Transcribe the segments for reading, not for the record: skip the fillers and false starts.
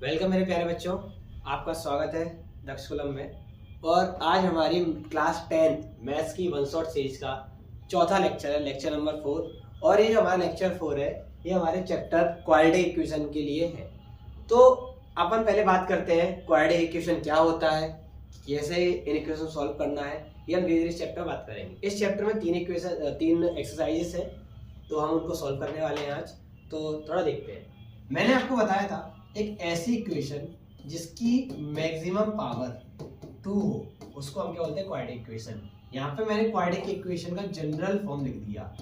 Welcome मेरे प्यारे बच्चों, आपका स्वागत है दक्ष कुलम में। और आज हमारी क्लास 10 मैथ्स की वन शॉट सीरीज का चौथा लेक्चर है, लेक्चर नंबर 4। और ये जो हमारा लेक्चर 4 है, ये हमारे चैप्टर क्वाड्रेटिक इक्वेशन के लिए है। तो अपन पहले बात करते हैं क्वाड्रेटिक इक्वेशन क्या होता है, कैसे इन इक्वेशन सॉल्व करना है, ये हम धीरे धीरे इस चैप्टर में बात करेंगे। इस चैप्टर में तीन एक्सरसाइजेस है, तो हम उनको सॉल्व करने वाले हैं आज। तो थोड़ा देखते हैं। मैंने आपको बताया था एक ऐसी इक्वेशन जिसकी मैक्सिमम पावर 2 हो, उसको हम क्या बोलते हैं, क्वाड्रेटिक इक्वेशन। यहाँ पे मैंने क्वाड्रेटिक इक्वेशन का जनरल फॉर्म लिख दिया।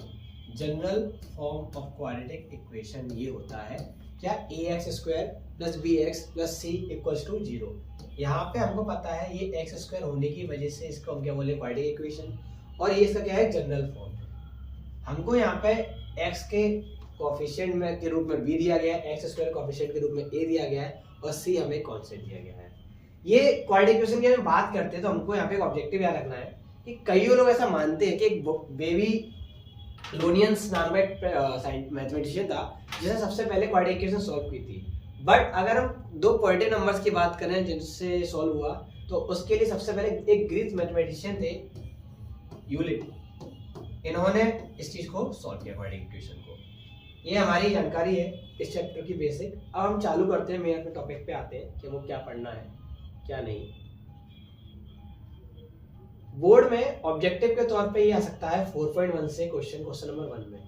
General form of quadratic equation ये होता है क्या, ax square plus bx plus c equals to 0। यहाँ पे हमको पता है ये एक्स स्क्वायर होने की वजह से इसको हम क्या बोले, क्वाड्रेटिक इक्वेशन। और ये इसका क्या है, जनरल फॉर्म। हमको यहाँ पे x के कोएफिशिएंट में के रूप में b दिया गया है, एक्स स्क्वायर कोएफिशिएंट के रूप में a दिया गया है, और c हमें कांस्टेंट दिया गया है। ये क्वाड्रेटिक इक्वेशन की हम बात करते हैं तो हमको यहाँ पे एक ऑब्जेक्टिव याद रखना है कि कई लोग ऐसा मानते हैं कि एक बेबी लोनियंस नाम का एक मैथमेटिशियन था जिसने सबसे पहले क्वाड्रेटिक इक्वेशन सॉल्व की थी। बट अगर हम दो पॉजिटिव नंबर्स की बात करें जिनसे सॉल्व हुआ, तो उसके लिए सबसे पहले एक ग्रीक मैथमेटिशियन थे, यूक्लिड। इन्होंने इस चीज को सॉल्व किया, क्वाड्रेटिक इक्वेशन को। ये हमारी जानकारी है इस चैप्टर की बेसिक। अब हम चालू करते हैं, मेन टॉपिक पे आते हैं कि वो क्या पढ़ना है क्या नहीं। बोर्ड में ऑब्जेक्टिव के तौर पे ये आ सकता है 4.1 से क्वेश्चन नंबर 1 में।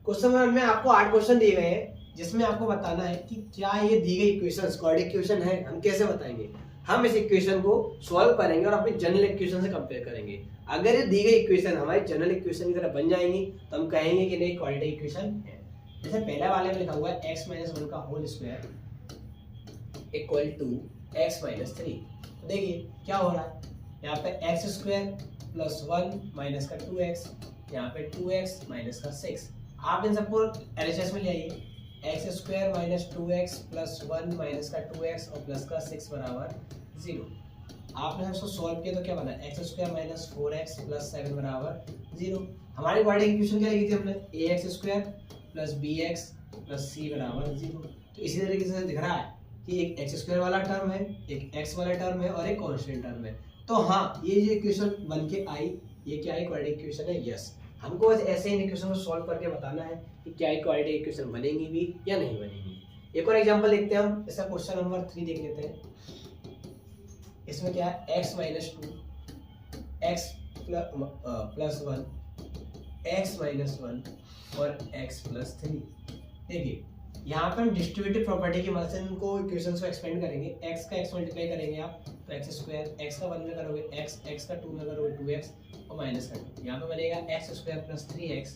क्वेश्चन नंबर 1 में आपको 8 क्वेश्चन दिए गए हैं, जिसमें आपको बताना है कि क्या ये दी गई इक्वेशंस क्वाड्रेटिक इक्वेशन है। हम कैसे बताएंगे, हम इस इक्वेशन को सॉल्व करेंगे और अपनी जनरल इक्वेशन से कंपेयर करेंगे। अगर ये दी गई इक्वेशन हमारी जनरल इक्वेशन की तरह बन जाएंगी तो हम कहेंगे कि नहीं, क्वाड्रेटिक इक्वेशन है। जैसे पहले वाले में लिखा हुआ है x - 1 का whole square equal to x - 3। तो देखिए क्या हो रहा है, यहाँ पे x स्क्वायर प्लस 1 माइनस का 2x, यहाँ पे 2x माइनस का 6। आप इन सबको एलएचएस में ले आइए। x square minus 2x plus 1 minus का 2x और प्लस का 6 बराबर 0। आपने इसको सॉल्व किया तो क्या बना, x square minus 4x plus 7 बराबर 0। हमारी क्वाड्रेटिक इक्वेशन क्या लिखी थी हमने, ax square plus bx plus c बराबर 0। तो इसी तरीके से दिख रहा है कि एक x स्क्वायर वाला टर्म है, एक x वाला टर्म है और एक कांस्टेंट टर्म है। तो हाँ, ये जो इक्वेशन बन के आई, ये क्या है, क्वाड्रेटिक इक्वेशन है। यस, हमको ऐसे इन इक्वेशन को सॉल्व करके बताना है कि क्या ये क्वाड्रेटिक इक्वेशन बनेगी भी या नहीं बनेगी। एक और एग्जांपल देखते हैं हम, इसका क्वेश्चन नंबर 3 देख लेते हैं। इसमें क्या है, x - 2 x प्लस 1 x - 1 और x प्लस 3। देखिए यहाँ पर हम डिस्ट्रीब्यूटिव प्रॉपर्टी की मदद से इनको इक्वेशंस को एक्सपेंड करेंगे। x का x मल्टीप्लाई करेंगे आप तो x स्क्वायर, x का 1 में करोगे x, x का 2 में करोगे 2x और माइनस का 2। यहाँ पे बनेगा x square plus 3x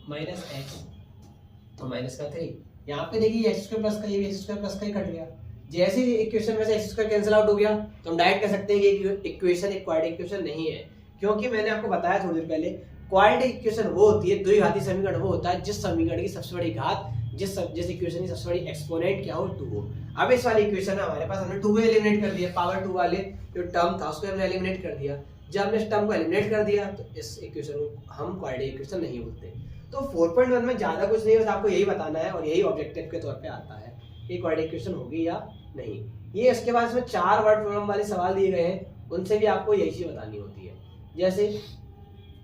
minus x और माइनस का 3। यहाँ पे देखिए x स्क्वायर प्लस का ये x स्क्वायर प्लस का ही कट गया। जैसे ही इक्वेशन में से x स्क्वायर कैंसिल आउट हो गया तो हम डायरेक्ट कह सकते हैं कि इक्वेशन एक क्वाड्रेटिक इक्वेशन नहीं है, क्योंकि मैंने आपको बताया थोड़ी देर पहले, क्वाड्रेटिक इक्वेशन वो होती है, द्विघाती समीकरण वो होता है जिस समीकरण की सबसे बड़ी घात, जिस इक्वेशन की सबसे बड़ी एक्सपोनेंट क्या हो, 2 हो। अब इस वाली इक्वेशन है हमारे पास, हमने 2 को एलिमिनेट कर दिया, पावर 2 वाले जो टर्म था उसको हमने एलिमिनेट कर दिया। जब हमने इस टर्म को एलिमिनेट कर दिया तो इस इक्वेशन को हम क्वाड्रेटिक इक्वेशन नहीं बोलते। तो 4.1 में ज्यादा कुछ नहीं, बस आपको यही बताना है और यही ऑब्जेक्टिव के तौर पे आता है कि क्वाड्रेटिक इक्वेशन होगी या नहीं। ये इसके बाद इसमें 4 वर्ड प्रॉब्लम वाले सवाल दिए गए हैं, उनसे भी आपको यही चीज बतानी होती है। जैसे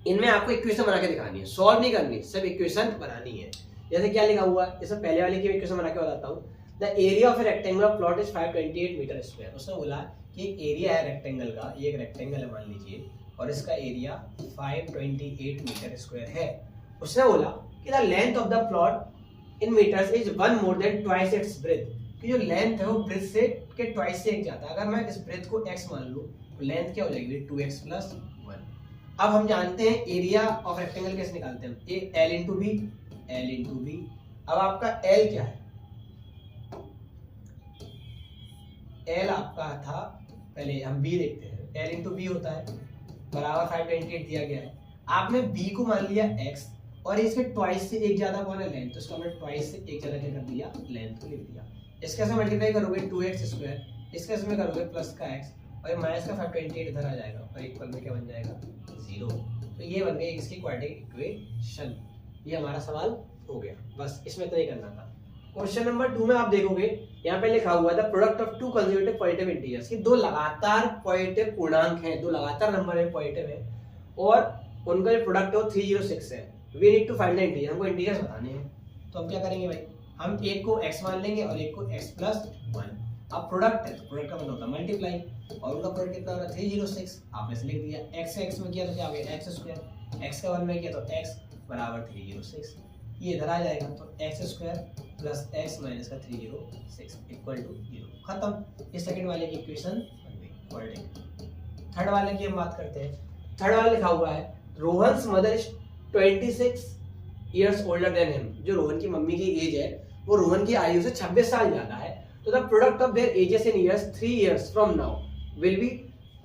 इनमें आपको इक्वेशन बना के दिखानी है, सॉल्व नहीं करनी, सिर्फ इक्वेशन बनानी है। जैसे क्या लिखा हुआ है, इसमें पहले वाले की इक्वेशन बना के बताता हूँ। The area of a rectangular plot is 528 metre square. उसने बोला कि एक एरिया है रेक्टेंगल का, ये एक रेक्टेंगल है मान लीजिए, और इसका एरिया 528 मीटर स्क्वायर है। उसने बोला कि the length of the plot in metres is 1 more than twice its breadth, कि जो लेंथ है वो ब्रेथ से के ट्वाइस से एक जाता है। अगर मैं इस ब्रेथ को x मान लूं तो लेंथ क्या हो जाएगी, 2x प्लस 1। अब हम जानते हैं एरिया ऑफ रेक्टेंगल कैसे निकालते हैं, A L into B, L into B. अब आपका L क्या है, L आपका था, पहले हम B देखते हैं, L इंटू बी होता है बराबर 528 दिया गया है। आपने B को मान लिया x और इसके ट्वाइस से एक ज्यादा कौन है, लेंथ, तो इसका हमने ट्वाइस से एक ज्यादा क्या कर दिया, लेंथ को लिख दिया। इसके से मल्टीप्लाई करोगे 2x स्क्वायर, इसके इसमें करोगे प्लस का x और माइनस का 528 इधर आ जाएगा और इक्वल में क्या बन जाएगा, 0। तो ये बन गई इसकी क्वाड्रेटिक इक्वेशन। ये हमारा सवाल हो गया, बस इसमें इतना ही करना था। क्वेश्चन नंबर 2 में आप देखोगे यहाँ पे लिखा हुआ है product of to consecutive positive integers की दो लगातार पॉजिटिव पूर्णांक हैं, दो लगातार नंबर है पॉजिटिव है और उनका जो प्रोडक्ट है वो 306 है। We need to find the integer, हमको इंटीजर्स बताने हैं। तो हम क्या करेंगे भाई, हम एक को x मान लेंगे और एक को x प्लस 1। अब प्रोडक्ट है तो प्रोडक्ट का मतलब होता है मल्टीप्लाई और उनका प्रोडक्ट कितना हो रहा है 306। आपने लिख दिया x से x में किया तो क्या हो गया x स्क्वायर, x का 1 में किया तो x बराबर 306। ये इधर आ जाएगा तो x square plus x minus का 306 इक्वल टू 0। खत्म। इस सेकंड वाले की इक्वेशन बन गई। थर्ड वाले की हम बात करते हैं। थर्ड वाला लिखा हुआ है Rohan's mother is 26 years older than him। जो रोहन की मम्मी की एज है वो रोहन की आयु से 26 साल ज्यादा है। तो the product of their edges in years 3 years from now will be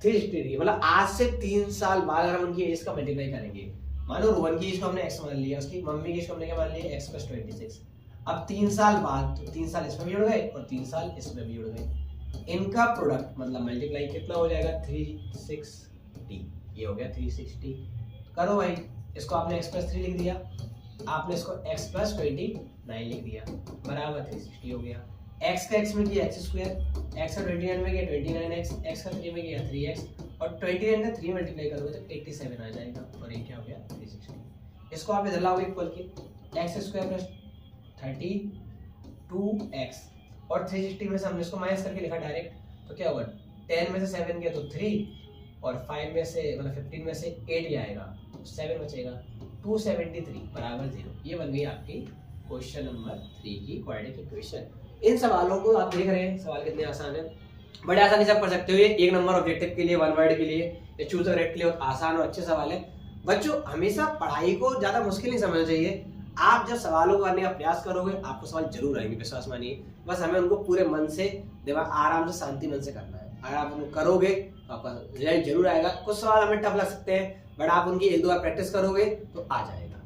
360। मतलब आज से 3 साल बाद अगर हम उनकी एज का मल्टीप्लाई करेंगे, मानो रोहन की एज को हमने x मान लिया, उसकी मम्मी की एज को हमने क्या मान लिया x + 26। अब 3 साल बाद तो 3 साल इसमें भी जुड़ गए और 3 साल इसमें भी जुड़ गए। इनका प्रोडक्ट मतलब मल्टीप्लाई कितना हो जाएगा 360। ये हो गया 360। करो भाई, इसको आपने x + 3 लिख दिया, आपने इसको x + 29 लिख दिया बराबर 360 हो गया। x का x में किया x स्क्वायर, x का 29 में किया 29x, x का 3 में किया 3x और 29 का 3 मल्टीप्लाई करोगे तो 87 आ जाएगा और ये क्या हो गया 360। इसको आप इधर लाओगे इक्वल के x स्क्वायर प्लस 32x और 360 में से हमने इसको माइनस करके लिखा डायरेक्ट तो क्या होगा 10 में से 7 गया तो 3 और 5 में से मतलब 15 में से 8 ही आएगा तो 7 बचेगा 273 बराबर 0। ये बन गई आपकी क्वेश्चन नंबर 3 की क्वाड्रेटिक इक्वेशन। इन सवालों को आप देख रहे हैं, सवाल कितने आसान है, बड़े आसानी से आप कर सकते हो। ये एक नंबर ऑब्जेक्टिव के लिए, वन वर्ड के लिए, ये चूज द करेक्ट के लिए आसान और अच्छे सवाल है। बच्चों हमेशा पढ़ाई को ज्यादा मुश्किल नहीं समझना चाहिए। आप जब सवालों को करने का प्रयास करोगे आपको सवाल जरूर आएंगे, विश्वास मानिए। बस हमें उनको पूरे मन से, दिमाग आराम से, शांति मन से करना है। अगर आप उनको करोगे तो आपका रिजल्ट जरूर आएगा। कुछ सवाल हमें टफ लग सकते हैं बट आप उनकी 1-2 बार प्रैक्टिस करोगे तो आ जाएगा।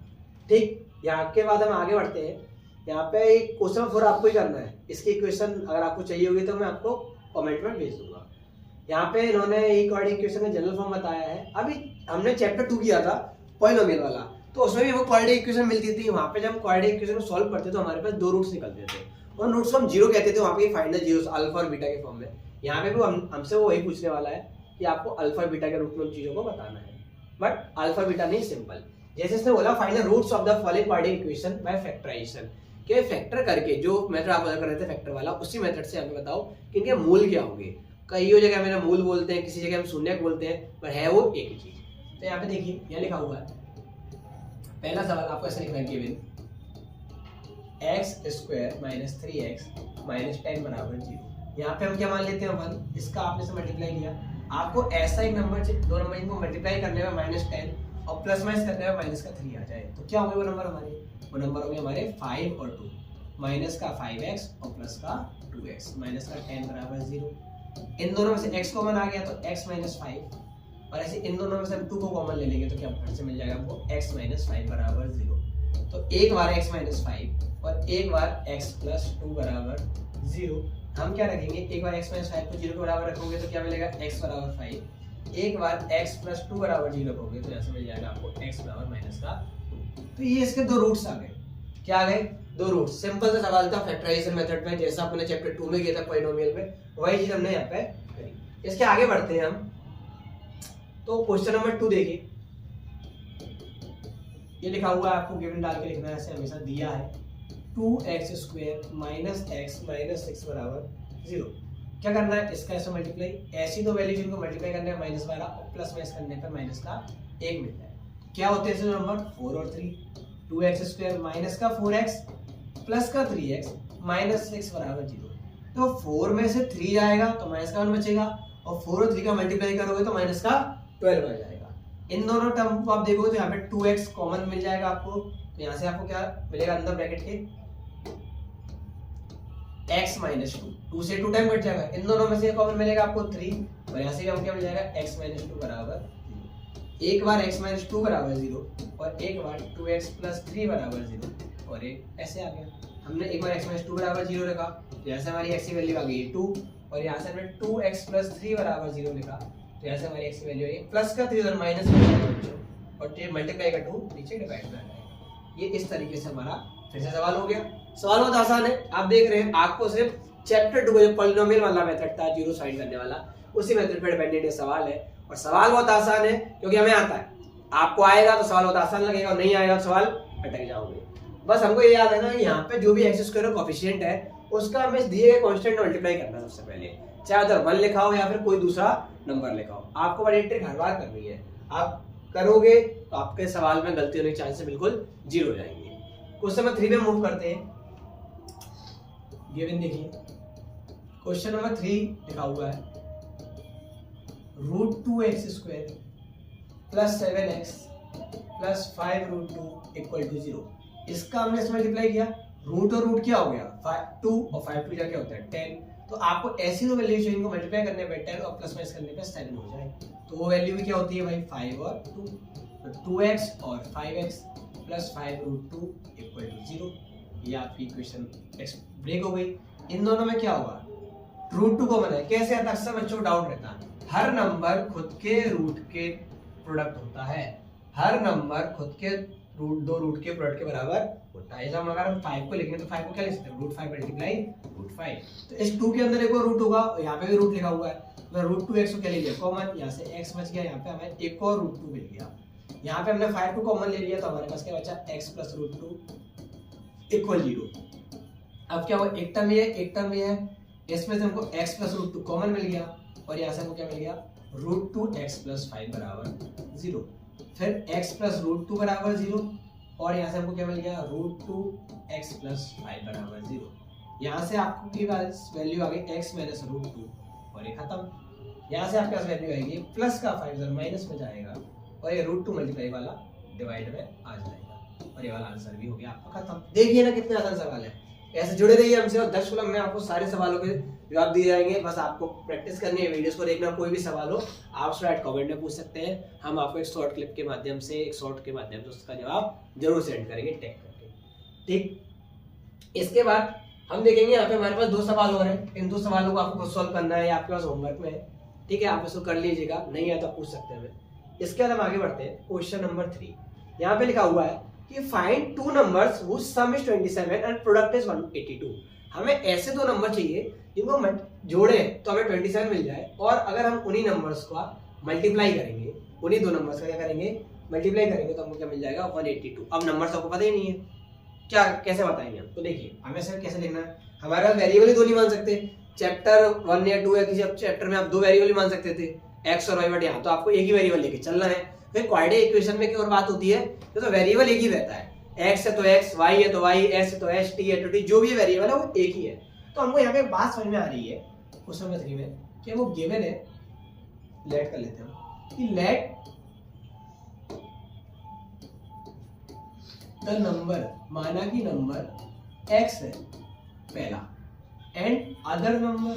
ठीक, यहाँ के बाद हम आगे बढ़ते हैं। यहाँ पे एक क्वेश्चन 4 आपको ही करना है। इसकी इक्वेशन अगर आपको चाहिए होगी तो मैं आपको कमेंट में भेज दूंगा। यहाँ पे इन्होंने एक क्वाड्रेटिक इक्वेशन का जनरल फॉर्म बताया है। अभी हमने चैप्टर 2 किया था पॉलिनोमियल वाला, तो उसमें भी वो क्वाड्रेटिक इक्वेशन मिलती थी। वहाँ पे जब हम क्वाड्रेटिक इक्वेशन को सॉल्व करते तो हमारे पास 2 रूट्स निकलते थे। उन रूट्स को हम जीरो कहते थे। वहाँ पे फाइंड द जीरोस अल्फा और बीटा के फॉर्म में। यहाँ पे भी हमसे वो वही पूछने वाला है कि आपको अल्फा बीटा के रूप में उन चीजों को बताना है, बट अल्फा बीटा नहीं, सिंपल। जैसे इसने बोला find the roots of the following quadratic equation by factorisation, कि फैक्टर करके जो मेथड आप कर रहे थे फैक्टर वाला, उसी मेथड से हमें बताओ कि इनके मूल क्या होंगे। कई जगह मेरा मूल बोलते हैं, किसी जगह हम शून्यक बोलते हैं, पर है वो एक ही चीज। तो यहाँ पे देखिए यहाँ लिखा हुआ है, पहला सवाल आपको ऐसे लिखना है given x square minus 3x minus 10 बराबर 0। यहाँ पे हम क्या मान लेते हैं 1, इसका आपने से मल्टीप्लाई किया। आपको ऐसा एक नंबर से दो नंबर इनको मल्टीप्लाई करने में -10 और प्लस माइनस करने में माइनस का 3 आ जाए तो क्या होंगे वो नंबर हमारे, वो नंबर होंगे हमारे 5 और 2, माइनस का 5x और प्लस का 2x, माइनस का 10 बराबर 0। इन दोनों में से x कॉमन आ गया तो x माइनस 5 और ऐसे इन दोनों में से हम 2 को कॉमन ले लेंगे तो क्या फिर से मिल जाएगा हमको x माइनस 5 बराबर 0। तो एक बार x माइनस 5 और एक बार x प्लस 2 बराबर 0। हम क्या रखेंगे, एक बार x माइनस 5 को 0 के बराबर रखोगे तो क्या मिलेगा x बराबर 5। एक बार x प्लस 2 बराबर 0 रखोगे तो यहाँ से मिल जाएगा आपको x बराबर माइनस का 2। तो ये इसके दो रूट्स आ गए। क्या आ गए, दो रूट्स। सिंपल सा सवाल था फैक्टराइजेशन मेथड में, जैसा अपने चैप्टर 2 में किया था पॉलिनोमियल में, वही चीज हमने यहाँ पे करी। इसके आगे बढ़ते हैं हम। तो क्वेश्चन नंबर 2 देखिए, ये लिखा हुआ है, आपको गिवन डाल के लिखना है, ऐसे हमेशा दिया है 2x square minus x minus 6 बराबर 0। क्या करना है, इसका ऐसे मल्टीप्लाई, ऐसी दो वैल्यू जिनको मल्टीप्लाई करने में -12 और प्लस माइनस करने पर माइनस का 1 मिलता है। क्या होते हैं नंबर 4 और 3, 2x स्क्वायर माइनस का 4x प्लस का 3x माइनस 6 बराबर 0। तो 4 में से 3 जाएगा तो माइनस का 1 बचेगा और 4 और 3 का मल्टीप्लाई करोगे तो माइनस का 12 आ जाएगा। इन दोनों टर्म को आप देखोगे तो यहाँ पे 2x कॉमन मिल जाएगा आपको, तो यहाँ से आपको क्या मिलेगा अंदर ब्रैकेट के x माइनस 2 से 2 टाइम कट जाएगा। इन दोनों में से कॉमन मिलेगा आपको 3 और यहाँ से हम क्या मिल जाएगा x माइनस 2 बराबर 0। एक बार x माइनस 2 बराबर 0 और एक बार 2x प्लस 3 बराबर 0 और एक ऐसे आ गया। हमने एक बार x माइनस 2 बराबर 0 रखा, यहाँ से हमारी x की वैल्यू आ गई 2 और यहाँ से हमने 2x प्लस 3 बराबर 0 लिखा, तो यहाँ से हमारी x की वैल्यू आई प्लस का 3 और माइनस का और ये मल्टीप्लाई का 2 नीचे डिवाइड में आ जाएगा। ये इस तरीके से हमारा फिर से सवाल हो गया। सवाल बहुत आसान है, आप देख रहे हैं आपको सिर्फ चैप्टर 2 का जो पॉलिनोमियल वाला मेथड था जीरो फाइंड करने वाला, उसी मेथड पे डिपेंडेंट ये सवाल है। और सवाल बहुत आसान है क्योंकि हमें आता है, आपको आएगा तो सवाल बहुत आसान लगेगा और नहीं आएगा तो सवाल अटक जाओगे। बस हमको ये याद है ना, यहाँ पे जो भी एक्स स्क्वायर कोएफिशिएंट है उसका हमें दिए गए कांस्टेंट मल्टीप्लाई करना है सबसे पहले, चाहे उधर 1 लिखा हो या फिर कोई दूसरा नंबर लिखा हो। आपको बड़ी ट्रिक हर बार करनी है, आप करोगे तो आपके सवाल में गलती होने के चांसेस बिल्कुल 0 हो जाएंगे। क्वेश्चन नंबर 3 में मूव करते हैं। गिवन देखिए, क्वेश्चन नंबर 3 लिखा हुआ है √2x² plus 7x plus 5√2 equal to 0। इसका हमने इसमें मल्टीप्लाई किया, रूट और रूट क्या हो गया 2 और 5 2 क्या होता है 10। तो आपको ऐसी दो वैल्यू चाहिए इनको मल्टीप्लाई करने पे 10 और प्लस माइनस करने पे 7 हो जाए। तो वो वैल्यू भी क्या होती है भाई 5 और 2, तो 2x और 5x प्लस 5√2 इक्वल टू 0। ये आपकी इक्वेशन ब्रेक हो गई। इन दोनों में क्या होगा, √2 को बनाए कैसे आता है, अक्सर बच्चों को डाउट रहता है। हर नंबर खुद के रूट के प्रोडक्ट होता है, हर नंबर खुद के दो रूट के प्रोडक्ट के बराबर होता है। जब अगर हम 5 को लिखेंगे तो 5 को क्या लिख सकते हैं √5 मल्टीप्लाई √5। तो इस 2 के अंदर एक और रूट होगा, यहाँ पे भी रूट लिखा हुआ है, तो √2x को क्या ले लिया कॉमन, यहाँ से x बच गया, यहाँ पे हमें एक और √2 मिल गया। यहाँ पे हमने 5 को कॉमन ले लिया तो हमारे पास क्या बचा x प्लस √2 इक्वल 0। अब क्या हुआ, एक टर्म ये एक टर्म ये है, इसमें से हमको x प्लस √2 कॉमन मिल गया और यहाँ से हमको क्या मिल गया √2x प्लस 5 बराबर 0। फिर x प्लस √2 बराबर 0 और यहाँ से हमको क्या मिल गया √2x प्लस 5 बराबर 0। यहाँ से आपकी वैल्यू आ गई x माइनस √2 और ये खत्म। यहाँ से आपके पास वैल्यू आएगी प्लस का 5 इधर माइनस में जाएगा और ये √2 मल्टीप्लाई वाला डिवाइड में आ जाएगा और ये वाला आंसर भी हो गया आपका खत्म। देखिए ना कितने आसान सवाल है। ऐसे जुड़े रहिए हमसे और 10 में आपको सारे सवालों के जवाब दिए जाएंगे। बस आपको प्रैक्टिस करनी है, वीडियोस को देखना, कोई भी सवाल हो आप उसको कमेंट में पूछ सकते हैं, हम आपको एक शॉर्ट क्लिप के माध्यम से एक शॉर्ट के माध्यम से उसका जवाब जरूर सेंड करेंगे टैग करके। ठीक, इसके बाद हम देखेंगे यहाँ पे हमारे पास 2 सवाल और हैं, इन 2 सवालों को आपको खुद सॉल्व करना है, आपके पास होमवर्क में है। ठीक है, आप इसको कर लीजिएगा, नहीं है तो पूछ सकते हैं। इसके बाद हम आगे बढ़ते हैं क्वेश्चन नंबर 3। यहाँ पे लिखा हुआ है कि find 2 numbers whose sum is 27 and product is 182। हमें ऐसे 2 नंबर चाहिए जिनको जोड़े तो हमें 27 मिल जाए और अगर हम उन्हीं नंबर्स का मल्टीप्लाई करेंगे, उन्हीं 2 नंबर्स का क्या करेंगे मल्टीप्लाई करेंगे तो हमको क्या मिल जाएगा 182। अब नंबर्स आपको पता ही नहीं है, क्या कैसे बताएंगे हम, तो देखिए हमें सिर्फ कैसे लिखना है। हमारे पास वेरिएबल ही 2 नहीं मान सकते, चैप्टर 1 या 2 या किसी चैप्टर में आप 2 वेरिएबल ही मान सकते थे x और y, बट यहाँ तो आपको एक ही वेरिएबल लेके चलना है। फिर क्वाड्रेटिक इक्वेशन में क्या और बात होती है, तो वेरिएबल एक ही रहता है, x है तो x, y है तो y, s है तो s, t है तो t, जो भी वेरिएबल है वो एक ही है। तो हमको यहाँ पे एक बात समझ में आ रही है क्वेश्चन नंबर 3 में कि वो गिवन है, लेट कर लेते हैं कि लेट द नंबर, माना कि नंबर x है पहला and other number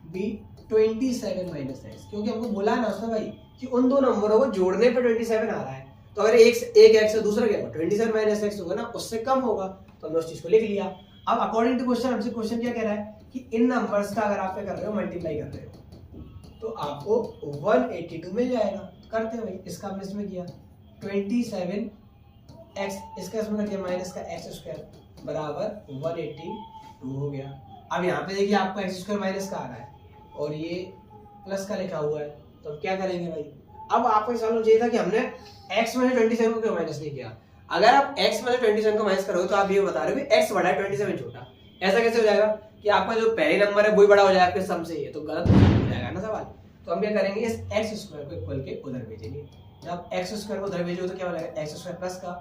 be 27 minus x, क्योंकि हमको बोला है ना उसमें भाई कि उन 2 नंबरों को जोड़ने पे 27 आ रहा है, तो अगर एक x है दूसरा क्या होगा 27 माइनस x होगा ना, उससे कम होगा, तो हमने उस चीज को लिख लिया। अब अकॉर्डिंग टू क्वेश्चन हमसे क्वेश्चन क्या कह रहा है कि इन नंबर्स का अगर आप क्या कर रहे हो मल्टीप्लाई कर रहे हो तो आपको 182 मिल जाएगा। करते हैं भाई, इसका हमने इसमें किया 27x, इसका इसमें कर दिया माइनस का x² बराबर 182 हो गया। अब यहाँ पे देखिए आपको x² माइनस का आ रहा है और ये प्लस का लिखा हुआ है, तो हम क्या करेंगे भाई, अब आपको सवाल चाहिए था कि हमने x में 27 को क्यों माइनस नहीं किया। अगर आप x में 27 को माइनस करोगे तो आप ये बता रहे हो कि x बड़ा है 27 छोटा, ऐसा कैसे हो जाएगा कि आपका जो पहले नंबर है वही बड़ा हो जाएगा आपके सम से, ये तो गलत हो जाएगा ना सवाल। तो हम क्या करेंगे, इस x² को इक्वल के उधर भेजेंगे। जब x² को उधर भेजो तो क्या बनेगा x² प्लस का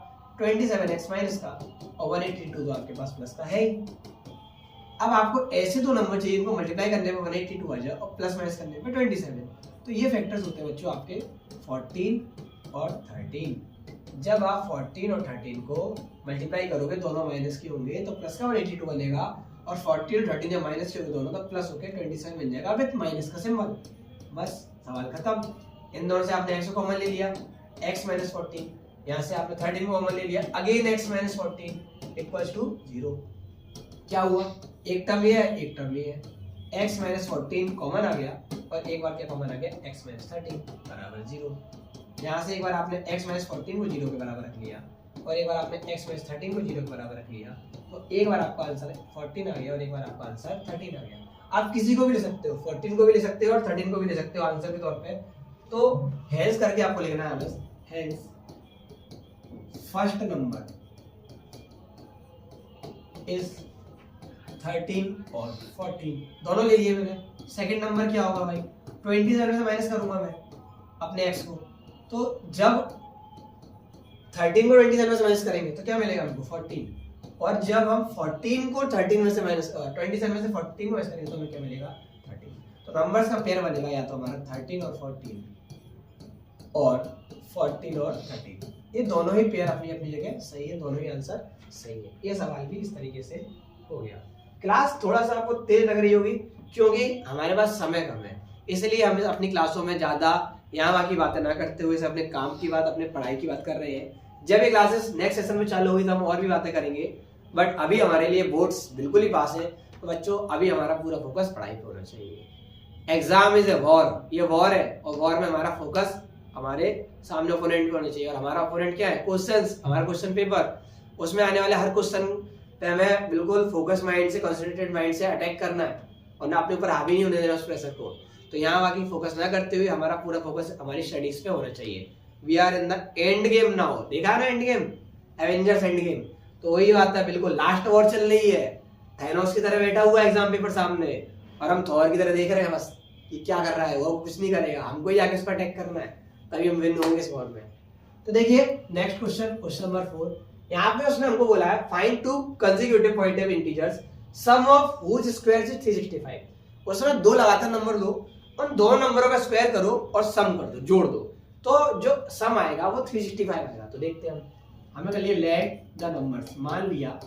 27x माइनस का और 182 तो आपके पास प्लस का है ही। अब आपको ऐसे 2 नंबर चाहिए इनको मल्टीप्लाई करने में 182 आ जाए और प्लस माइनस करने में 27। तो ये फैक्टर्स होते हैं बच्चों आपके 14 और 13। जब आप 14 और 13 को मल्टीप्लाई करोगे, दोनों माइनस के होंगे तो प्लस का 182 बनेगा और 14 और 13 जब माइनस के होंगे दोनों तो प्लस होकर 27 बन जाएगा विद माइनस का सिंबल। बस सवाल खत्म। इन दोनों से आपने x को कॉमन ले लिया, x माइनस 14, यहाँ से आपने 13 को कॉमन ले लिया, again x minus 14 equals to 0। क्या हुआ, एक टर्म ये है एक टर्म ये है, x माइनस 14 कॉमन आ गया और एक बार क्या कॉमन आ गया x माइनस 13 बराबर 0। यहाँ से एक बार आपने x माइनस 14 को 0 के बराबर रख लिया और एक बार आपने x माइनस 13 को 0 के बराबर रख लिया, तो एक बार आपका आंसर 14 आ गया और एक बार आपका आंसर 13 आ गया। आप किसी को भी ले सकते हो, 14 को भी ले सकते हो और 13 को भी ले सकते हो आंसर के तौर पे। तो हेंस करके आपको लिखना है बस, हेंस फर्स्ट नंबर इज 13 और 14 दोनों ले लिए मैंने। सेकंड नंबर क्या होगा भाई, 27 से माइनस करूंगा मैं अपने x को, तो जब 13 को 27 से माइनस करेंगे तो क्या मिलेगा हमको 14, और जब हम 14 को 13 में से माइनस 27 में से 14 को माइनस करेंगे तो हमें क्या मिलेगा 13। तो नंबर्स का पेयर बनेगा या तो हमारा 13 और 14 और 14 और 13, ये दोनों ही पेयर अपनी अपनी जगह सही है, दोनों ही आंसर सही है। ये सवाल भी इस तरीके से हो गया। क्लास थोड़ा सा आपको तेज लग रही होगी क्योंकि हमारे पास समय कम है, इसलिए हम अपनी क्लासों में ज्यादा यहाँ वहाँ की बातें ना करते हुए अपने काम की बात, अपने पढ़ाई की बात कर रहे हैं। जब ये क्लासेस नेक्स्ट सेशन में चालू होगी तो हम और भी बातें करेंगे, बट अभी हमारे लिए बोर्ड्स बिल्कुल ही पास है। तो बच्चों अभी हमारा पूरा फोकस पढ़ाई पे होना चाहिए। एग्जाम इज ए वॉर, ये वॉर है और वॉर में हमारा फोकस हमारे सामने ओपोनेंट पे होना चाहिए। और हमारा ओपोनेंट क्या है, क्वेश्चंस, हमारा क्वेश्चन पेपर, उसमें आने वाले हर क्वेश्चन पे हमें बिल्कुल फोकस माइंड से, कंसंट्रेटेड माइंड से अटैक करना है और ना अपने ऊपर हावी नहीं होने देना उस प्रेशर को। तो यहाँ बाकी फोकस ना करते हुए हमारा पूरा फोकस हमारी स्टडीज पे होना चाहिए। We are in the end game now, देखा ना end game, Avengers end game, तो वही बात है, बिल्कुल लास्ट वॉर चल रही है। थैनोस की तरह बैठा हुआ है एग्जाम पेपर सामने और हम थॉर की तरह देख रहे हैं बस कि क्या कर रहा है, वो कुछ नहीं करेगा, हमको ही आगे इस पर अटैक करना है, तभी हम विन होंगे इस वॉर में। तो देखिए नेक्स्ट क्वेश्चन, क्वेश्चन नंबर 4, यहाँ पे उसने हमको बोला है find two consecutive positive integers sum of which square is 365। उसमें दो लगातार नंबर लो, उन दो नंबरों का स्क्वायर करो और सम कर दो, जोड़ दो, तो जो सम आएगा वो 365 आएगा। तो देखते हैं हमें कर लिया लेट द नंबर्स, मान लिया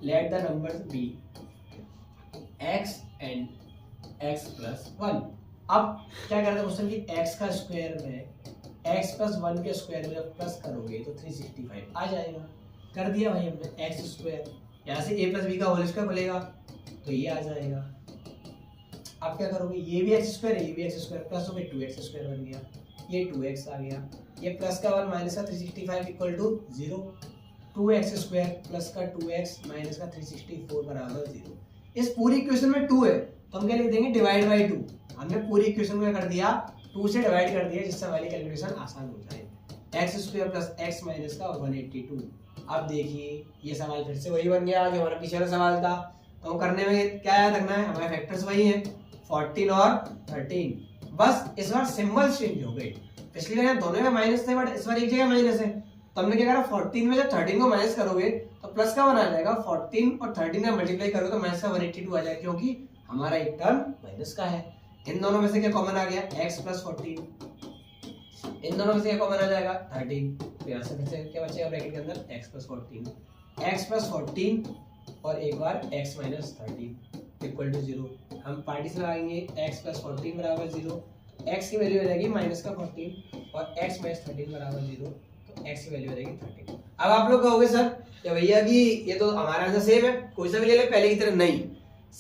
let the numbers be x and x plus 1। अब क्या करते हैं क्वेश्चन की x का स्क्वायर में x प्लस 1 के स्क्वायर में जब प्लस करोगे तो 365 आ जाएगा। कर दिया भाई हमने x स्क्वायर, यहाँ से a प्लस बी का होल स्क्वायर बोलेगा तो ये आ जाएगा। अब क्या करोगे, ये भी x स्क्वायर है, ये भी x स्क्वायर, प्लस हो गया 2x स्क्वायर बन गया, ये 2x आ गया, ये प्लस का 1 माइनस का 365 equal to 0, 2x square plus का 2x माइनस का 364 बराबर 0। इस पूरी इक्वेशन में 2 है तो हम क्या लिख देंगे डिवाइड बाय 2। हमने पूरी इक्वेशन को कर दिया 2 से डिवाइड कर दिया जिससे हमारी कैलकुलेशन आसान हो जाए। x square plus x minus का 182। अब देखिए ये सवाल फिर से वही बन गया जो हमारा पिछला सवाल था। तो करने में क्या याद रखना है, हमारे फैक्टर्स वही हैं 14 और 13, बस इस बार सिंबल चेंज हो गए। पिछली बार दोनों में माइनस थे बट इस बार एक जगह माइनस है, तो हमने क्या करा 14 में जब 13 को माइनस करोगे तो प्लस का 1 आ जाएगा, 14 और 13 में मल्टीप्लाई करोगे तो माइनस का 182 आ जाएगा क्योंकि हमारा एक टर्म माइनस का है। इन दोनों में से क्या कॉमन आ गया x प्लस 14, इन दोनों में से क्या कॉमन आ जाएगा 13, तो यहाँ से फिर से क्या बचेगा ब्रैकेट के अंदर x प्लस 14 और एक बार x माइनस 13 इक्वल टू 0। हम पार्टीशन लगाएंगे x प्लस 14 बराबर 0, x की वैल्यू हो जाएगी माइनस का 14 और x माइनस 13 बराबर 0, तो x की वैल्यू हो जाएगी 13। अब आप लोग कहोगे सर क्या भैया कि ये तो हमारा आंसर सेम है, कोई सा भी ले ले पहले की तरह, नहीं,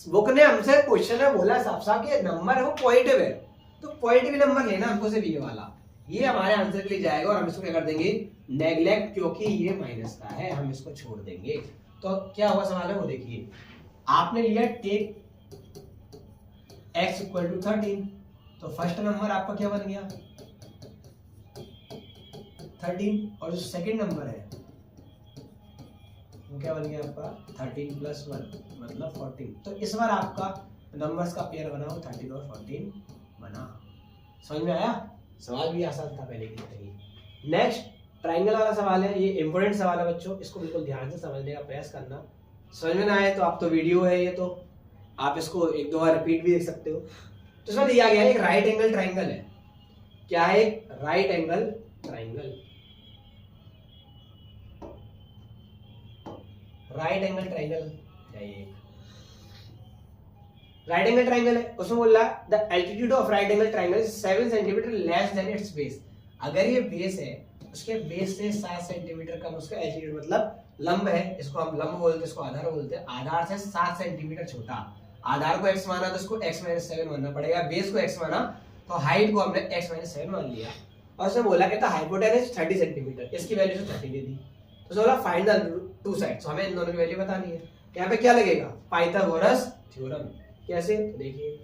बुक ने हमसे क्वेश्चन में बोला साफ साफ कि नंबर है वो पॉजिटिव है, तो पॉजिटिव नंबर लेना हमको सिर्फ ये वाला, ये हमारे आंसर के लिए जाएगा और हम इसको क्या कर देंगे नेग्लेक्ट, क्योंकि ये माइनस का है हम इसको छोड़ देंगे। तो क्या हुआ सवाल है वो देखिए, आपने लिया टेक x इक्वल टू 13, तो फर्स्ट नंबर आपका क्या बन गया 13 और जो सेकंड नंबर है वो क्या बन गया आपका 13 प्लस 1 मतलब 14। तो इस बार आपका नंबर्स का पेयर बना हो 13 और 14 बना। समझ में आया, सवाल भी आसान था पहले की तरह ही। नेक्स्ट ट्राइंगल वाला सवाल है, ये इंपॉर्टेंट सवाल है बच्चों, इसको बिल्कुल ध्यान से समझने का प्रयास करना। समझ में ना आए तो आप तो वीडियो है ये, तो आप इसको एक दो बार रिपीट भी देख सकते हो। तो इसमें दिया गया है एक राइट एंगल ट्राइंगल है। क्या है, एक right angle triangle, right angle triangle है ये, राइट एंगल ट्राइंगल है। उसमें बोल रहा है the altitude of right angle triangle is 7 centimetre less than it's base. अगर ये बेस है उसके बेस से 7 सेंटीमीटर कम उसका एल्टीट्यूड, मतलब लंब है, इसको हम लंब बोलते हैं, इसको आधार बोलते हैं, आधार से 7 सेंटीमीटर छोटा। आधार को x माना तो इसको x माइनस 7 मानना पड़ेगा, बेस को x माना तो हाइट को हमने x माइनस 7 मान लिया। और उसने बोला कहता हाइपोटेनस 30 सेंटीमीटर, इसकी वैल्यू से 30 दे दी। तो उसने बोला फाइंड द टू साइड्स, हमें इन दोनों की वैल्यू बतानी है। यहाँ पे क्या लगेगा, पाइथागोरस थ्योरम। कैसे, तो देखिए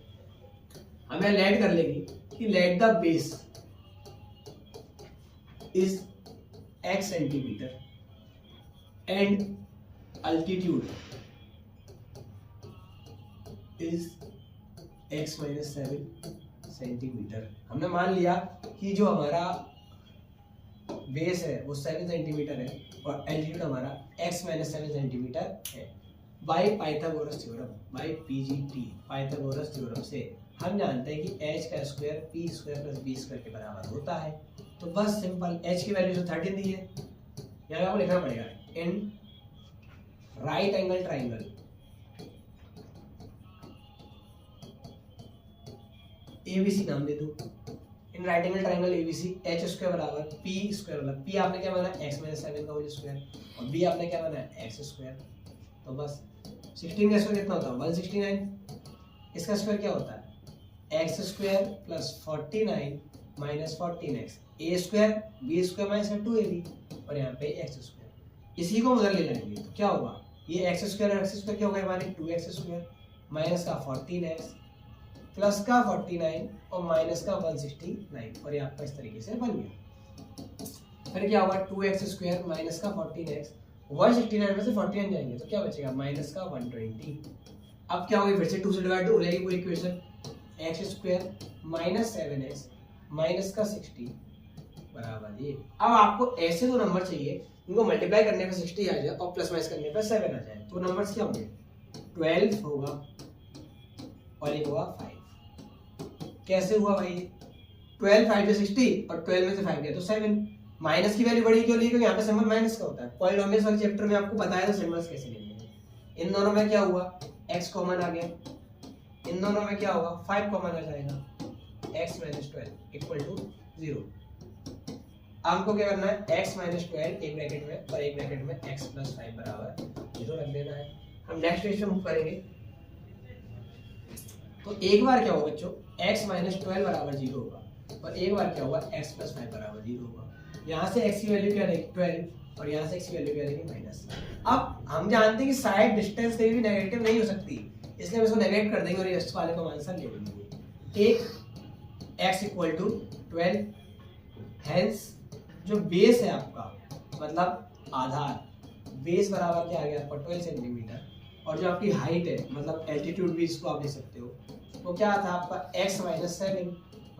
हमें लेट कर लेगी कि let the base is x centimetre and altitude is x minus 7 centimetre. हमने मान लिया कि जो हमारा बेस है वो 7 सेंटीमीटर है और एल्टीट्यूड हमारा x माइनस 7 सेंटीमीटर है। By Pythagoras theorem, by PGT, Pythagoras theorem से हम जानते हैं कि h का square p square plus b square के बराबर होता है। तो बस सिंपल, h की वैल्यू जो 13 दी है, यहाँ पे आपको लिखना पड़ेगा in right angle triangle ABC नाम दे दो, in right angle triangle ABC h square बराबर p स्क्वायर, मतलब p आपने क्या माना x माइनस 7 का होल स्क्वायर और b आपने क्या माना x स्क्वायर। तो बस 16 का स्क्वायर कितना होता है 169, इसका स्क्वायर क्या होता है x square plus 49 minus 14x, a square b square minus 2ab और यहाँ पे x स्क्वायर। इसी को उधर ले जाएंगे तो क्या होगा, ये x स्क्वायर और x स्क्वायर क्या होगा हमारे 2x स्क्वायर माइनस का 14x प्लस का 49 और माइनस का 169 और ये आपका इस तरीके से बन गया। फिर क्या होगा 2x स्क्वायर माइनस का 14x, 169 में से 49 जाएंगे तो क्या बचेगा माइनस का 120। अब क्या होगी, फिर से 2 से डिवाइड हो जाएगी पूरी equation, x square minus 7x minus का 60 बराबर ये। अब आपको ऐसे दो नंबर चाहिए इनको मल्टीप्लाई करने पे 60 आ जाए और प्लस माइनस करने पे 7 आ जाए। तो नंबर्स क्या होंगे, 12 होगा और एक होगा 5। कैसे हुआ भाई, 12 5 से 60 और 12 में से 5 गया तो 7। माइनस की वैल्यू बड़ी क्यों ली, क्योंकि यहाँ पे सिंबल माइनस का होता है। पॉलिनोमियल्स वाले चैप्टर में आपको बताया था सिंबल्स कैसे लेने हैं। इन दोनों में क्या हुआ, x कॉमन आ गया, इन दोनों में क्या होगा 5 कॉमन आ जाएगा, x माइनस 12 इक्वल टू 0। हमको क्या करना है, x माइनस 12 एक ब्रैकेट में और एक ब्रैकेट में x प्लस 5 बराबर 0 रख देना है। हम नेक्स्ट स्टेज में मूव करेंगे। तो एक बार क्या होगा बच्चों, x माइनस 12 बराबर 0 होगा और एक बार क्या होगा x प्लस 5 बराबर 0 होगा। यहाँ से x की वैल्यू क्या रहेगी 12 और यहाँ से x की वैल्यू क्या रहेगी माइनस। अब हम जानते हैं कि साइड डिस्टेंस कभी भी नेगेटिव नहीं हो सकती, इसलिए हम इसको नेगेट कर देंगे और इस वाले को आंसर ले लेंगे। Take x equal to 12, hence जो बेस है आपका मतलब आधार, बेस बराबर क्या आ गया आपका 12 सेंटीमीटर और जो आपकी हाइट है मतलब एल्टीट्यूड भी इसको आप ले सकते हो, तो क्या था आपका x माइनस 7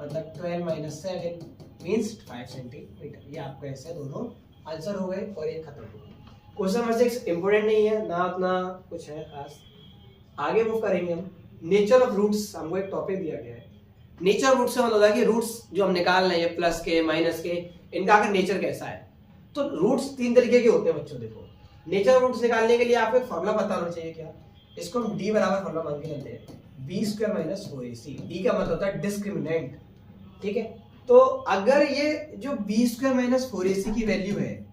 मतलब 12 माइनस 7 मीन्स 5 सेंटीमीटर। ये आपको ऐसे दोनों आंसर हो गए और ये खत्म हो गए। क्वेश्चन नंबर 6 इंपोर्टेंट नहीं है ना, उतना कुछ है खास। आगे मूव करेंगे हम। नेचर ऑफ रूट्स, हमको एक टॉपिक दिया गया है। नेचर ऑफ रूट्स से मतलब होता है कि रूट्स जो हम निकाल रहे हैं प्लस के माइनस के, इनका अगर नेचर कैसा है। तो रूट्स 3 तरीके के होते हैं बच्चों। देखो नेचर ऑफ रूट्स निकालने के लिए आपको एक फॉर्मूला पता होना चाहिए। क्या, इसको हम d बराबर फॉर्मूला मान के चलते हैं, b square minus 4ac। d का मतलब होता है डिस्क्रिमिनेंट, ठीक है। तो अगर ये जो b स्क्वायर माइनस 4ac की वैल्यू है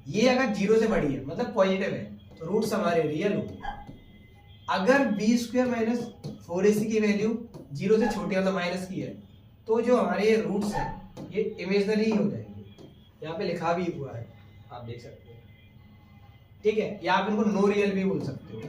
ये अगर 0 से बड़ी है मतलब पॉजिटिव है तो रूट्स हमारे रियल होंगे। अगर b स्क्वायर माइनस 4ac की वैल्यू 0 से छोटी मतलब माइनस की है तो जो हमारे ये रूट्स हैं ये इमेजिनरी हो जाएंगे। यहाँ पे लिखा भी हुआ है, आप देख सकते हैं, ठीक है। या आप इनको नो रियल भी बोल सकते हो,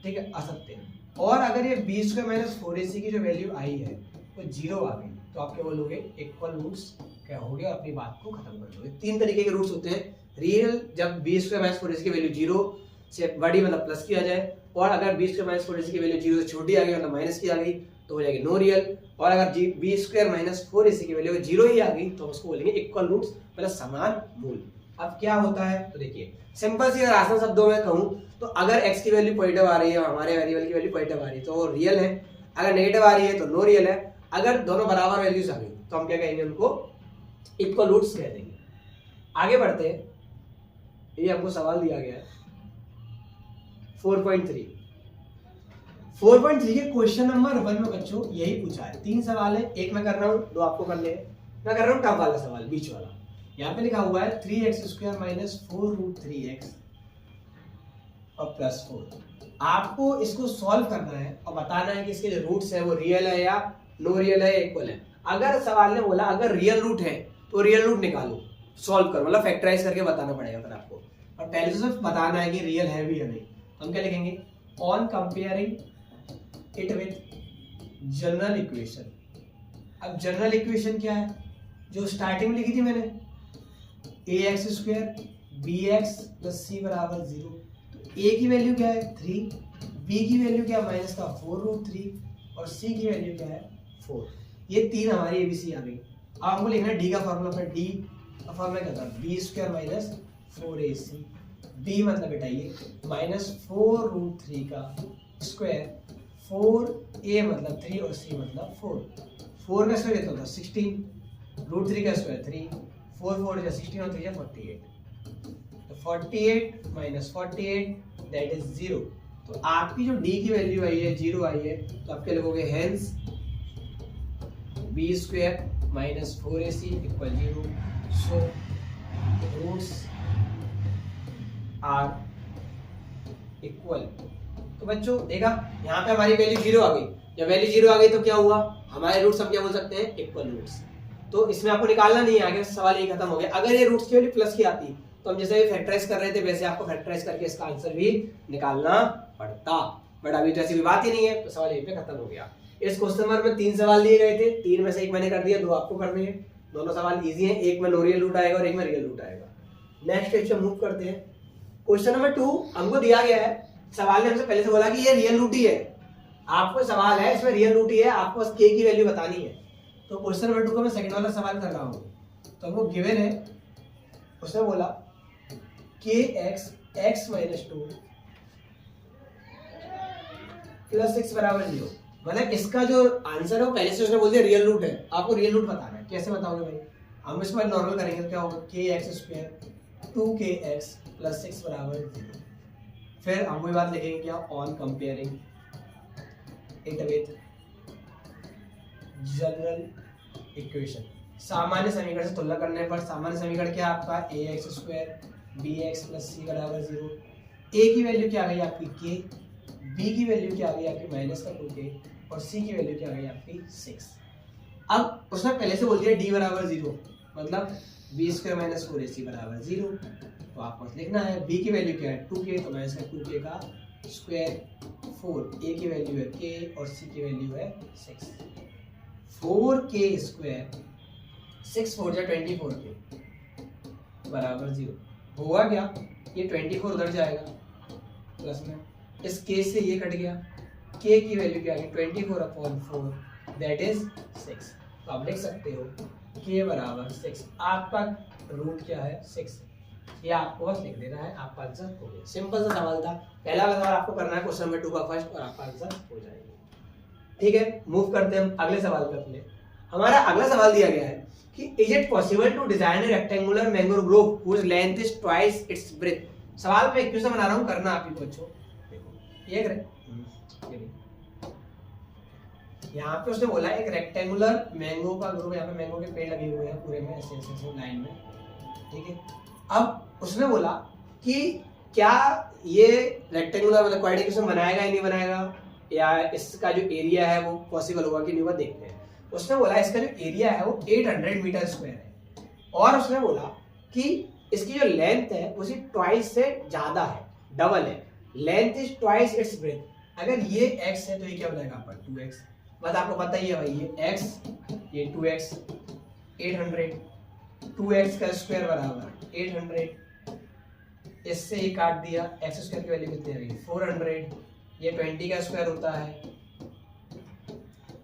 ठीक है, असत्य। और अगर ये b स्क्वायर माइनस 4ac की जो वैल्यू आई है तो 0 आ गई तो आप क्या बोलोगे, इक्वल रूट्स क्या हो गया, अपनी बात को खत्म कर दोगे। 3 तरीके के रूट्स होते हैं। रियल जब b स्क्वायर माइनस 4ac की वैल्यू 0 से बड़ी मतलब प्लस की आ जाए, और अगर b स्क्वायर माइनस 4ac की वैल्यू 0 से छोटी आ गई मतलब माइनस की आ गई तो हो जाएगी नो रियल। और अगर b स्क्वायर माइनस 4ac की वैल्यू 0 ही आ गई तो उसको बोलेंगे इक्वल रूट्स मतलब समान मूल। अब क्या होता है तो देखिए सिंपल सी अगर आसान शब्दों में कहूं तो अगर x की वैल्यू पॉजिटिव आ रही है और हमारे वेरिएबल की वैल्यू पॉजिटिव आ रही है तो वो रियल है, अगर नेगेटिव आ रही है तो नो रियल है। अगर दोनों बराबर वैल्यूज आ गई तो हम क्या कहेंगे, उनको इक्वल रूट्स कह देंगे। आगे बढ़ते हैं, ये हमको सवाल दिया गया है 4.3 के क्वेश्चन नंबर 1 में बच्चों यही पूछा है। 3 सवाल है, एक मैं कर रहा हूँ, 2 आपको करने हैं। मैं कर रहा हूँ टफ वाला सवाल, बीच वाला। यहाँ पे लिखा हुआ है 3x square minus 4 root 3x और प्लस 4। आपको इसको सॉल्व करना है और बताना है कि इसके जो रूट्स है वो रियल है या नो रियल है, इक्वल है। अगर सवाल ने बोला अगर रियल रूट है तो रियल रूट निकालो, सॉल्व करो, मतलब फैक्टराइज करके बताना पड़ेगा फिर आपको। और पहले तो सिर्फ बताना है कि रियल है भी या नहीं। हम क्या लिखेंगे, on comparing it with general equation. अब जनरल इक्वेशन क्या है, जो स्टार्टिंग में लिखी थी मैंने, ax² bx + c = 0। तो a की वैल्यू क्या है 3, b की वैल्यू क्या है -4√3 और c की वैल्यू क्या है 4। ये तीन हमारी एबीसी आ गई। अब हमको लिखना है डी का फॉर्मूला। फिर डी का फॉर्मूला क्या था, b² - 4ac। b मतलब बेटा ये -4√3 का स्क्वायर, 4a मतलब 3 और c मतलब 4। 4 का स्क्वायर कितना था 16, √3 का स्क्वायर 3, 4 4 जा 16 और 3 जा 48। तो 48 - 48 दैट इज 0। तो आपकी जो d की वैल्यू आई है 0 आई है, तो आप क्या लिखोगे, hence b² - 4ac = 0। So roots are equal. तो बच्चों देखा, यहाँ पे हमारी वैल्यू 0 आ गई। जब वैल्यू 0 आ गई तो क्या हुआ, हमारे रूट्स हम क्या बोल सकते हैं, इक्वल रूट्स। तो इसमें आपको निकालना नहीं है, आगे सवाल ये खत्म हो गया। अगर ये रूट्स की वैल्यू प्लस की आती तो हम जैसे फैक्टराइज कर रहे थे वैसे आपको फैक्टराइज करके इसका आंसर भी निकालना पड़ता, बट अभी तो ऐसी भी बात ही नहीं है, तो सवाल यहीं पे खत्म हो गया। इस क्वेश्चन नंबर में 3 सवाल दिए गए थे, 3 में से एक मैंने कर दिया, 2 आपको करने हैं। दोनों सवाल इजी हैं, एक में नो रियल रूट आएगा और एक में रियल रूट आएगा। नेक्स्ट क्वेश्चन मूव करते हैं। क्वेश्चन नंबर 2 हमको दिया गया है, सवाल ने हमसे पहले से बोला कि ये रियल रूट ही है। आपको सवाल है इसमें रियल रूट ही है, आपको बस k की वैल्यू बतानी है। तो क्वेश्चन नंबर 2 का मैं सेकंड वाला सवाल कर रहा हूँ। तो हमको गिवन है, उसने बोला kx x - 2 + 6 = 0। मतलब इसका जो आंसर है वो पहले से उसने बोल दिया रियल रूट है। आपको रियल रूट बताना है, कैसे बताओगे भाई, हम इसको नॉर्मल करेंगे तो क्या होगा, kx² 2kx + 6 = 0। फिर हम वही बात लिखेंगे क्या, on comparing it with general equation. सामान्य समीकरण से तुलना करने पर सामान्य समीकरण क्या है आपका, ax² bx + c = 0। a की वैल्यू क्या आ गई आपकी k, b की वैल्यू क्या आ गई आपकी -2k और c की वैल्यू क्या आ गई आपकी 6। अब उसने पहले से बोल दिया d = 0, मतलब b² - 4ac = 0। तो आपको लिखना है b की वैल्यू क्या है 2k, तो -2k का स्क्वायर 4, a की वैल्यू है k और c की वैल्यू है 6। 4k² 6 4 जा 24k = 0। होगा क्या, ये 24 उधर जाएगा प्लस में, इस k से ये कट गया, k की वैल्यू क्या आ गई 24/4 दैट इज 6। तो आप लिख सकते हो k = 6। आपका रूट क्या है 6। ये आपको बस लिख देना है, आपका आंसर हो गया। सिंपल सा सवाल था। पहला सवाल आपको करना है क्वेश्चन नंबर 2 का फर्स्ट और आपका आंसर हो जाएगा। ठीक है, मूव करते हैं हम अगले सवाल पे अपने। हमारा अगला सवाल दिया गया है कि is it possible to design a rectangular mangrove grove whose length is twice its breadth. सवाल में क्वेश्चन बना रहा हूं, करना आप ही को। बच्चों देखो ये यहाँ पे उसने बोला एक रेक्टेंगुलर मैंगो का ग्रोव, यहाँ पे मैंगो के पेड़ लगे हुए हैं पूरे में ऐसे ऐसे लाइन में, ठीक है। अब उसने बोला कि क्या ये रेक्टेंगुलर मतलब क्वाड्रेटिक इक्वेशन बनाएगा या नहीं बनाएगा, या इसका जो एरिया है वो पॉसिबल होगा कि नहीं, वो देखते हैं। उसने बोला इसका जो एरिया है वो 800 मीटर स्क्वायर है, और उसने बोला कि इसकी जो लेंथ है उसी ट्वाइस से ज्यादा है, डबल है। Length is twice its breath. अगर ये x है तो ये क्या बनेगा आपका 2x। बस आपको पता ही है भाई, ये x ये 2x 800, 2x का स्क्वायर बराबर 800। इससे ये काट दिया, x² की वैल्यू कितनी आ गई 400। ये 20 का स्क्वायर होता है,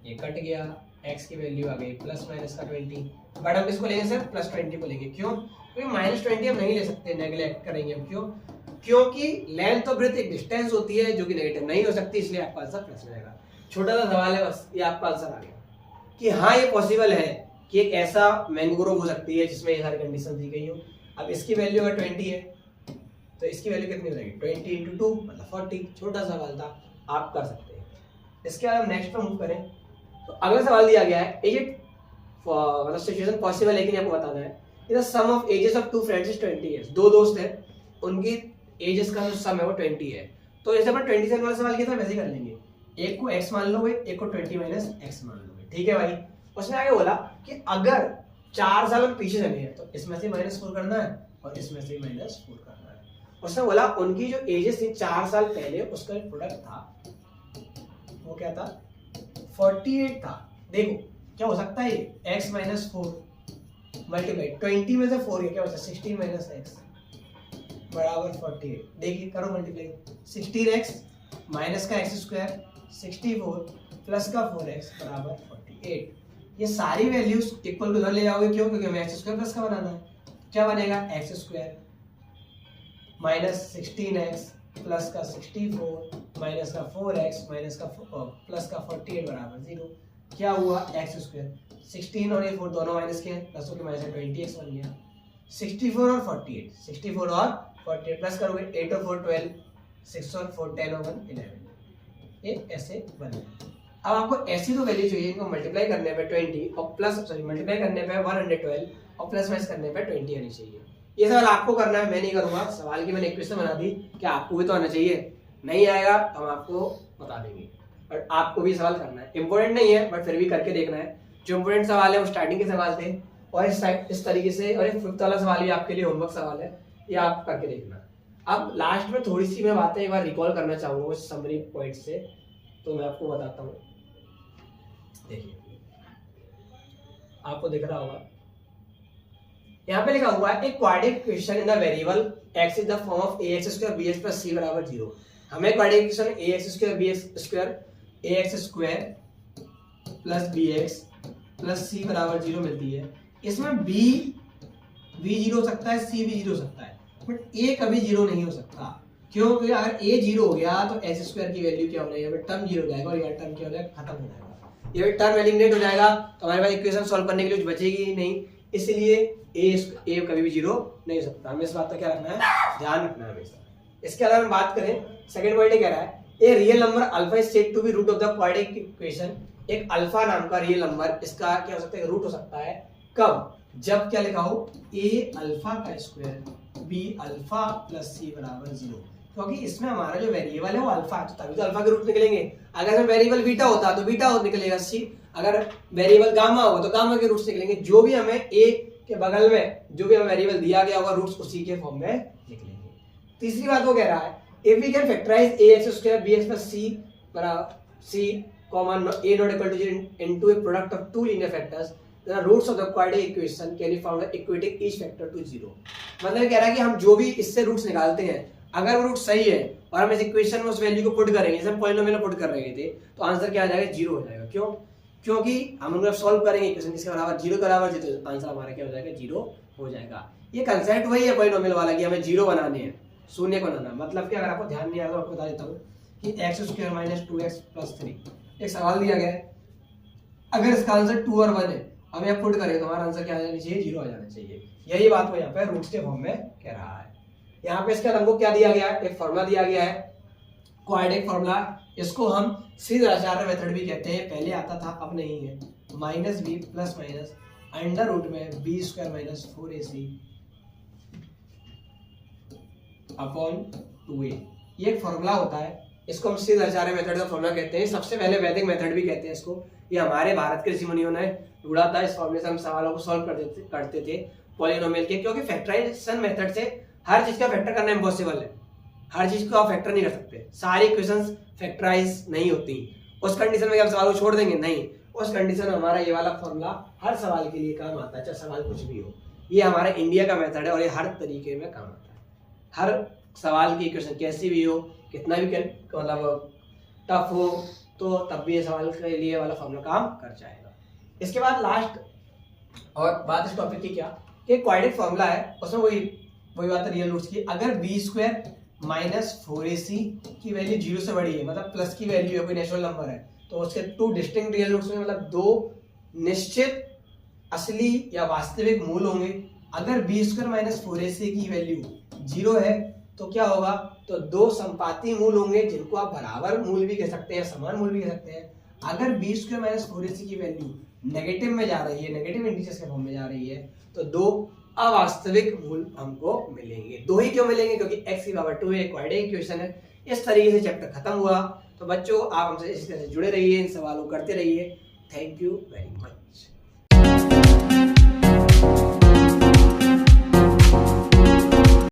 ये कट गया, x की वैल्यू आ गई ± का 20। बट हम इसको लेंगे सर +20 को लेंगे, क्यों, क्योंकि -20 हम नहीं ले सकते, नेगलेक्ट करेंगे हम। क्यों, क्योंकि लेंथ और ब्रेथ एक डिस्टेंस होती है जो कि नेगेटिव नहीं हो सकती, इसलिए आपका आंसर प्लस रहेगा। छोटा सा सवाल है बस, ये आपका आंसर आ गया कि हाँ ये पॉसिबल है कि एक ऐसा मैंगो ग्रोव हो सकती है जिसमें ये सारी कंडीशन दी गई हो। अब इसकी वैल्यू अगर 20 है तो इसकी वैल्यू कितनी हो जाएगी 20 × 2 मतलब 40। छोटा सवाल था, आप कर सकते हैं। इसके बाद हम नेक्स्ट पर मूव करें तो अगला सवाल दिया गया है, इज इट मतलब सिचुएशन पॉसिबल है कि नहीं आपको बताना है। The sum of ages of two friends is 20 years. दो दोस्त हैं, उनकी एजेस का जो सम है वो 20 है। तो जैसे अपन 27 वाला सवाल किया था वैसे ही कर लेंगे, एक को x मान लोगे, एक को 20 - x मान लोगे, ठीक है भाई। उसने आगे बोला कि अगर 4 साल हम पीछे चले हैं, तो इसमें से -4 करना है और इसमें से -4 करना है। उसने बोला उनकी जो एजेस थी 4 साल पहले, उसका एक प्रोडक्ट था, वो क्या था, 48 था। देखो क्या हो सकता है, x -4 मल्टीप्लाई 20 में से 4 क्या होता है, 16 - x बराबर 48। देखिए करो मल्टीप्लाई, 16x माइनस का x² 64 प्लस का 4x बराबर 48। ये सारी वैल्यूज इक्वल टू ले आओगे, क्यों, क्योंकि हमें x² प्लस का बनाना है। क्या बनेगा, x² माइनस 16x प्लस का 64 माइनस का 4x माइनस का प्लस का 48 बराबर 0। क्या हुआ, x², 16 और ये 4 दोनों माइनस के हैं, प्लस होकर माइनस 20x बन गया। 64 और 48, 64 और 48 प्लस करोगे, 8 और 4 12, 6 और 4 10 और 1 11, ये ऐसे बने। अब आपको ऐसी तो वैल्यू चाहिए, इनको मल्टीप्लाई करने पे 20 और प्लस मल्टीप्लाई करने पे 112 और प्लस माइनस करने पे 20 आनी चाहिए। ये सवाल आपको करना है, मैं नहीं करूंगा। सवाल की मैंने इक्वेशन बना दी, क्या आपको भी तो आना चाहिए। नहीं आएगा तो हम आपको बता देंगे, बट आपको भी सवाल करना है। इंपॉर्टेंट नहीं है बट फिर भी करके देखना है। जो इंपॉर्टेंट सवाल है वो स्टार्टिंग के सवाल थे, और इस तरीके से, और एक 5th वाला सवाल भी आपके लिए होमवर्क सवाल है, ये आप करके देखना। अब लास्ट में थोड़ी सी मैं बातें एक बार रिकॉल करना चाहूंगा उस समरी पॉइंट से, तो मैं आपको बताता हूँ। देखिए आपको दिख रहा होगा, यहाँ पे लिखा हुआ है, एक quadratic equation in the variable x is the form of ax² bx plus c बराबर 0। हमें quadratic equation ax² bx² plus bx plus c बराबर 0 मिलती है। इसमें b 0 हो सकता है, c भी 0 हो सकता है, बट a कभी 0 नहीं हो सकता। क्यों, क्योंकि अगर a 0 हो गया तो x² की वैल्यू क्या हो जाएगी, टर्म 0 हो जाएगा और यह टर्म क्या हो जाएगा, खत्म हो जाएगा। ये टर्म एलिमिनेट हो जाएगा तो हमारे पास इक्वेशन सॉल्व करने के लिए कुछ बचेगी ही नहीं। इसलिए a कभी भी 0 नहीं हो सकता। हमें इस बात का क्या रखना है, ध्यान रखना है हमेशा। इसके अलावा हम बात करें, सेकंड पॉइंट कह रहा है, a real number alpha is said to be root of the quadratic equation. एक अल्फा नाम का रियल नंबर, इसका क्या हो सकता है, रूट हो सकता है। कब, जब क्या लिखा हो, a अल्फा का square b alpha plus c बराबर 0। क्योंकि इसमें हमारा जो वेरिएबल है वो अल्फा है, तो तभी तो अल्फा के रूट निकलेंगे। अगर इसमें वेरिएबल बीटा होता तो बीटा निकलेगा c, अगर वेरिएबल गामा होगा तो गामा के रूट्स निकलेंगे। जो भी हमें a के बगल में जो भी हमें वेरिएबल दिया गया होगा, रूट्स उसी के फॉर्म में निकलेंगे। तीसरी बात वो कह रहा है, if we can factorize ax² bx plus c बराबर c, a not equal to 0 into a product of two linear factors, the roots of the quadratic equation can be found by equating each factor to 0। मतलब कह रहा है कि हम जो भी इससे रूट्स निकालते हैं, अगर वो रूट सही है और हम इस इक्वेशन में उस वैल्यू को पुट करेंगे, जैसे हम पॉलिनोमियल पुट कर रहे थे, तो आंसर क्या आ जाएगा, 0 हो जाएगा। क्यों, क्योंकि हम उनको सॉल्व करेंगे इक्वेशन जिसके बराबर 0 बराबर, तो आंसर हमारा क्या हो जाएगा, 0 हो जाएगा। ये कंसेप्ट वही है पॉलिनोमियल वाला कि हमें 0 बनाने हैं, शून्य को बनाना। मतलब कि अगर आपको ध्यान नहीं आ रहा तो आपको बता देता हूँ कि x² - 2x + 3 एक सवाल दिया गया है, अगर इसका आंसर 2 और 1 है, हम यहाँ पुट करें तो हमारा आंसर क्या आ जाना चाहिए, 0 आ जाना चाहिए। यही बात वो यहाँ पे रूट्स के फॉर्म में कह रहा है। यहाँ पे इसके हमको क्या दिया गया है, एक फॉर्मूला दिया गया है, क्वाड्रेटिक फॉर्मूला। इसको हम सीधाचार्य मेथड भी कहते हैं, पहले आता था अब नहीं है। -b plus minus under root में b² - 4ac अपॉन 2a, ये एक फॉर्मूला होता है। इसको हम सीधाचार्य मेथड का फॉर्मूला कहते हैं। सबसे पहले वैदिक मेथड भी कहते हैं इसको। ये हमारे भारत के ऋषि मुनियों ने ढूंढा था। इस फॉर्मूले से हम सवालों को सॉल्व करते थे पॉलिनोमियल के, क्योंकि फैक्टराइजेशन मेथड से हर चीज का फैक्टर करना इम्पॉसिबल है। हर चीज को आप फैक्टर नहीं कर सकते, सारी इक्वेशंस फैक्टराइज नहीं होती। उस कंडीशन में हम सवाल को छोड़ देंगे, नहीं, उस कंडीशन में हमारा ये वाला फॉर्मूला हर सवाल के लिए काम आता है, चाहे सवाल कुछ भी हो। ये हमारा इंडिया का मेथड है और ये हर तरीके में काम आता है। हर सवाल की इक्वेशन कैसी भी हो, कितना भी मतलब टफ हो, तो तब भी ये सवाल के लिए वाला फॉर्मूला काम कर जाएगा। इसके बाद लास्ट और बात इस टॉपिक की क्या, कि क्वाड्रेटिक फॉर्मूला है, उसमें वही बात है रियल रूट्स की। अगर b² - 4ac की वैल्यू 0 से बड़ी है, मतलब प्लस की वैल्यू है, कोई नेचुरल नंबर है, तो उसके 2 डिस्टिंक्ट रियल रूट्स में, मतलब 2 निश्चित असली या वास्तविक मूल होंगे। अगर b² - 4ac की वैल्यू 0 है तो क्या होगा, तो 2 संपाती मूल होंगे, जिनको आप बराबर मूल भी कह सकते हैं, समान मूल भी कह सकते हैं। अगर b² - 4ac की वैल्यू नेगेटिव में जा रही है, नेगेटिव इंटीजर्स के फॉर्म में जा रही है, तो 2 अवास्तविक मूल हमको मिलेंगे। 2 ही क्यों मिलेंगे, क्योंकि x की पावर 2 एक क्वाड्रेटिक इक्वेशन है। इस तरीके से चैप्टर खत्म हुआ। तो बच्चों आप हमसे इस तरह से जुड़े रहिए, इन सवालों करते रहिए। Thank you very much.